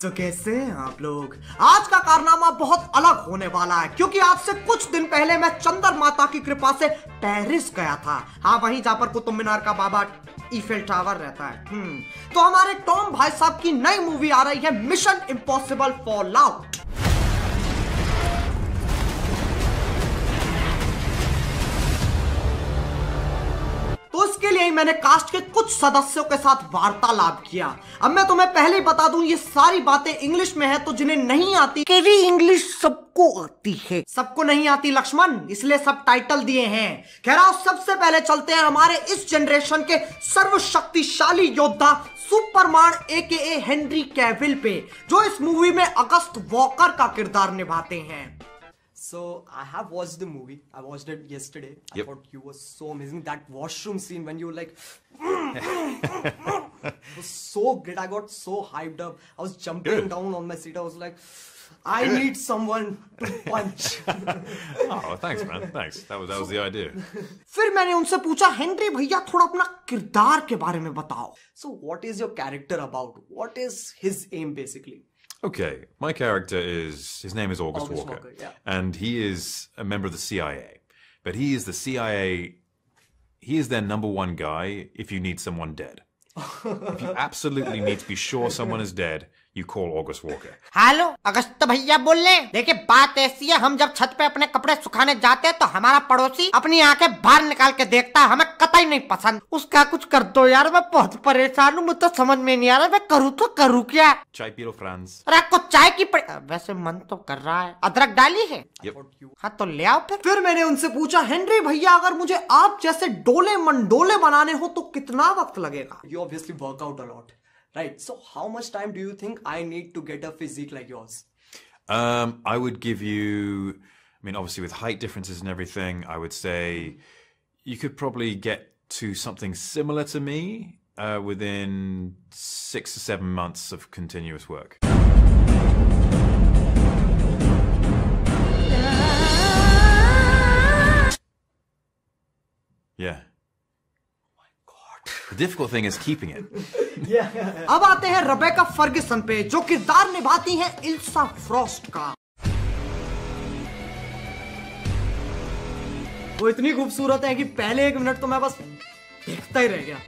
तो कैसे हैं आप लोग। आज का कारनामा बहुत अलग होने वाला है क्योंकि आज से कुछ दिन पहले मैं चंद्र माता की कृपा से पेरिस गया था। हाँ, वहीं जहां पर कुतुब मीनार का बाबा ईफेल टावर रहता है। तो हमारे टॉम भाई साहब की नई मूवी आ रही है मिशन इम्पॉसिबल फॉलआउट। तो इसके लिए मैंने कास्ट के कुछ सदस्यों के साथ वार्तालाप किया। अब मैं तुम्हें पहले ही बता दूं, ये सारी बातें इंग्लिश में है, तो जिन्हें नहीं आती, केवी इंग्लिश सबको आती है। सबको नहीं आती लक्ष्मण, इसलिए सब टाइटल दिए हैं। खैर, सबसे पहले चलते हैं हमारे इस जनरेशन के सर्वशक्तिशाली योद्धा सुपरमैन एकेए हेनरी कैविल पे, जो इस मूवी में अगस्त वॉकर का किरदार निभाते हैं। So I have watched the movie. I watched it yesterday. I thought you were so amazing. That washroom scene when you were like, it was so great. I got so hyped up. I was jumping down on my seat. I was like, I need someone to punch. Oh, thanks, man. Thanks. That was the idea. फिर मैंने उनसे पूछा, Henry भैया थोड़ा अपना किरदार के बारे में बताओ। So what is your character about? What is his aim basically? Okay, my character his name is August Walker, yeah. and he is a member of the CIA. But he is the CIA, he is their #1 guy if you need someone dead. If you absolutely need to be sure someone is dead, you call August Walker. Hello, August भैया बोल रहे हैं। देखिए, बात ऐसी है, हम जब छत पे अपने कपड़े सुखाने जाते हैं तो हमारा पड़ोसी अपनी आंखें बाहर निकाल के देखता है, हमें कतई नहीं पसंद। उसका कुछ कर दो यार, मैं बहुत परेशान हूँ, मुझे तो समझ में नहीं आ रहा मैं करूँ तो करूँ क्या। Chai pilo, Franz. अरे आपको चाय की वैसे मन तो कर रहा है। अदरक डाली है? Yep. हाँ तो ले आओ फिर मैंने उनसे पूछा, हेनरी भैया अगर मुझे आप जैसे डोले मंडोले बनाने हो तो कितना वक्त लगेगा? You obviously work out a lot. Right, so how much time do you think I need to get a physique like yours? I would give you, I mean, obviously with height differences and everything, I would say you could probably get to something similar to me within 6 to 7 months of continuous work. Yeah. The difficult thing is keeping it. अब आते हैं Rebecca Fergusson पे, जो किरदार निभाती हैं इल्सा Frost का। वो इतनी खूबसूरत है कि पहले 1 मिनट तो मैं बस देखता ही रह गया।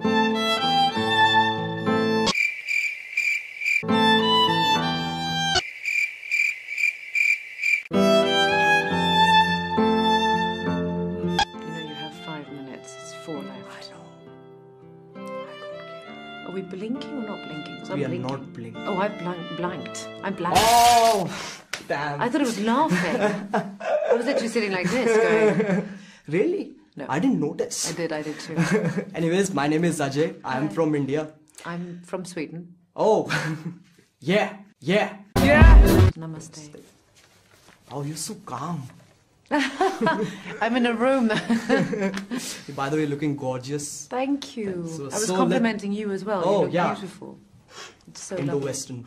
Are we blinking or not blinking? We are not blinking. Oh, I've blanked. I'm blank. Oh, damn. I thought it was laughing. I was actually sitting like this going... Really? No. I didn't notice. I did too. Anyways, my name is Ajay. I'm from India. I'm from Sweden. Oh, yeah. Namaste. Oh, you're so calm. I'm in a room. By the way, looking gorgeous. Thank you. So, I was complimenting you as well. Oh, you look yeah. beautiful. It's so Indo-Western.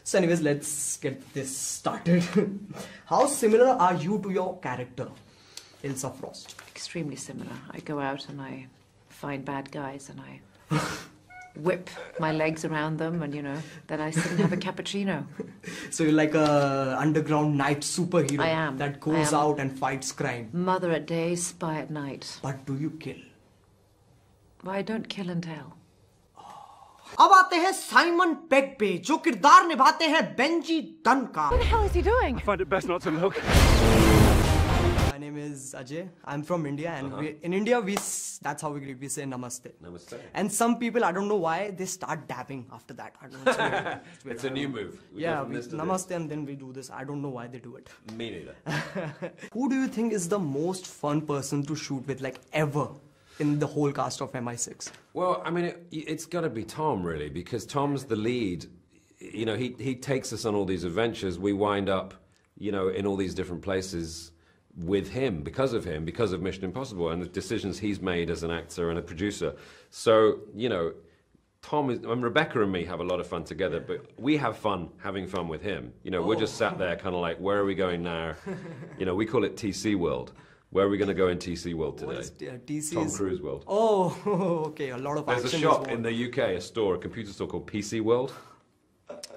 So anyways, let's get this started. How similar are you to your character, Ilsa Frost? Extremely similar. I go out and I find bad guys and I whip my legs around them and, then I sit and have a cappuccino. So you're like a underground night superhero. I am. That goes out and fights crime. Mother at day, spy at night. But do you kill? Well, I don't kill and tell. अब आते हैं Simon peg पे, जो किरदार निभाते हैं Benji done का। What the hell is he doing? I find it best not to look. My name is Ajay. I'm from India, and in India that's how we greet. We say namaste. Namaste. And some people, I don't know why, they start dabbing after that. I don't know. It's weird. It's a new move. We go Yeah, from this to namaste, this. and then we do this. I don't know why they do it. Me neither. Who do you think is the most fun person to shoot with, like ever, in the whole cast of MI6? Well, I mean, it's got to be Tom, really, because Tom's the lead. He takes us on all these adventures. We wind up, in all these different places with him, because of Mission Impossible and the decisions he's made as an actor and a producer. So, Tom and Rebecca and me have a lot of fun together, but we have fun having fun with him. We're just sat there kind of like, where are we going now? We call it TC World. Where are we going to go in TC World today? What is TC? Tom Cruise World. Oh, okay, a lot of There's action. a shop in the UK, a computer store called PC World.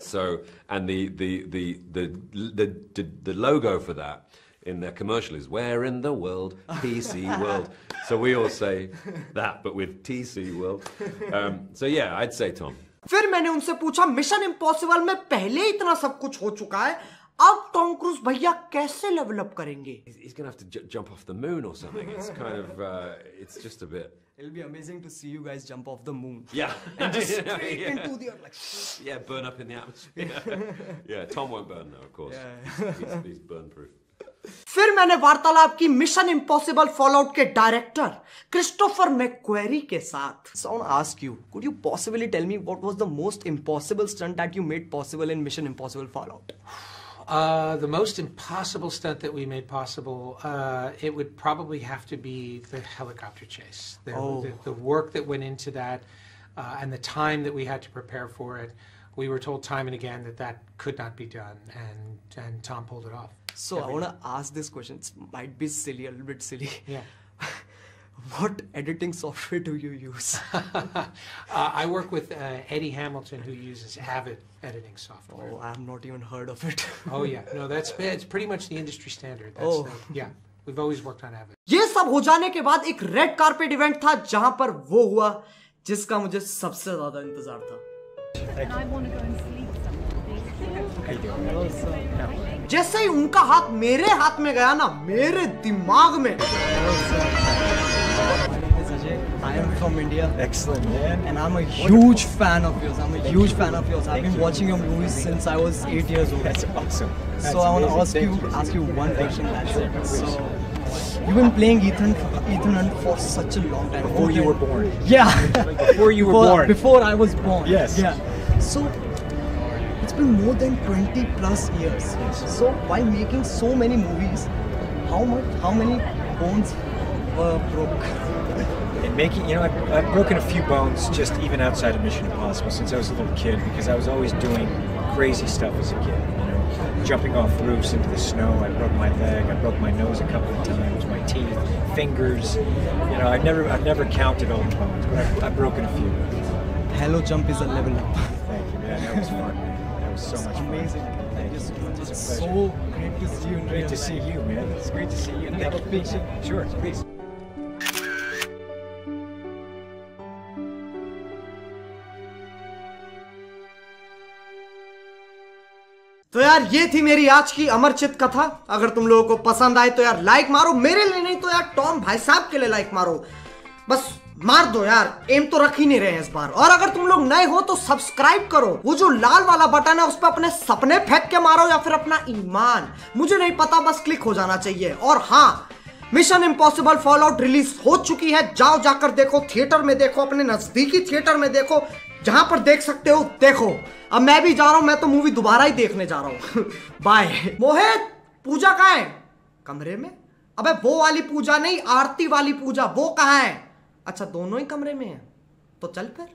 So, and the logo for that in their commercial is "Where in the world, PC World." So we all say that, but with TC World. So yeah, I'd say Tom. फिर मैंने उनसे पूछा, mission impossible में पहले इतना सब कुछ हो चुका है, अब टॉम क्रूज भैया कैसे लेवल अप करेंगे? He's gonna have to jump off the moon or something. It's kind of, it's just a bit. It'll be amazing to see you guys jump off the moon. Yeah. And just straight into the like. Yeah, burn up in the atmosphere. Yeah, Tom won't burn though, of course. Yeah. He's burn proof. फिर मैंने वार्तालाप की mission impossible fallout के director Christopher McQuarrie के साथ. So I want to ask you, could you possibly tell me what was the most impossible stunt that you made possible in Mission Impossible Fallout? The most impossible stunt that we made possible, it would probably have to be the helicopter chase. The work that went into that, and the time that we had to prepare for it. We were told time and again that that could not be done, and Tom pulled it off. So I want to ask this question. It might be silly, a little bit silly. Yeah. What editing software do you use? I work with Eddie Hamilton, who uses Avid editing software. Oh, I have not even heard of it. Oh yeah, no, it's pretty much the industry standard. Yeah, we've always worked on Avid. ये सब हो जाने के बाद एक red carpet event था जहां पर वो हुआ जिसका मुझे सबसे ज्यादा इंतजार था. जैसे ही उनका हाथ मेरे हाथ में गया ना, मेरे दिमाग में. I am from India. Excellent, man. And I'm a huge fan of yours. I've been watching your movies since I was 8 years old. That's awesome. That's so I want amazing. to ask you one question. That's it. So you've been playing Ethan Hunt for such a long time. Before you were born. Yeah. Before you were born. Before I was born. Yes. Yeah. So it's been more than 20 plus years. So while making so many movies, how many bones were broke? And making, I've broken a few bones just even outside of Mission Impossible since I was a little kid, because I was always doing crazy stuff as a kid. Jumping off roofs into the snow. I broke my leg. I broke my nose a couple of times. My teeth, fingers. I've never counted all the bones, but I've broken a few. Hello Jump is a level up. Thank you, man. That was fun. That was so much fun. Amazing. Thank you. It's It's a pleasure. so great to see you. In Great real to see life. you, man. It's great to see you. Can I have a picture? Sure, please. तो यार ये थी मेरी आज की अमरचित कथा. अगर तुम लोगों को पसंद आए तो यार लाइक मारो, मेरे लिए नहीं तो यार टॉम भाई साहब के लिए लाइक मारो. बस मार दो यार, एम तो रख ही नहीं रहे हैं इस बार. और अगर तुम लोग नए हो तो सब्सक्राइब करो. वो जो लाल वाला बटन है उस पर अपने सपने फेंक के मारो या फिर अपना ईमान, मुझे नहीं पता, बस क्लिक हो जाना चाहिए. और हाँ, मिशन इम्पॉसिबल फॉलआउट रिलीज हो चुकी है. जाओ जाकर देखो, थिएटर में देखो, अपने नजदीकी थिएटर में देखो, जहां पर देख सकते हो देखो. अब मैं भी जा रहा हूं, मैं तो मूवी दोबारा ही देखने जा रहा हूं. बाय. मोहित, पूजा कहाँ है? कमरे में? अबे वो वाली पूजा नहीं, आरती वाली पूजा, वो कहाँ है? अच्छा, दोनों ही कमरे में है. तो चल फिर.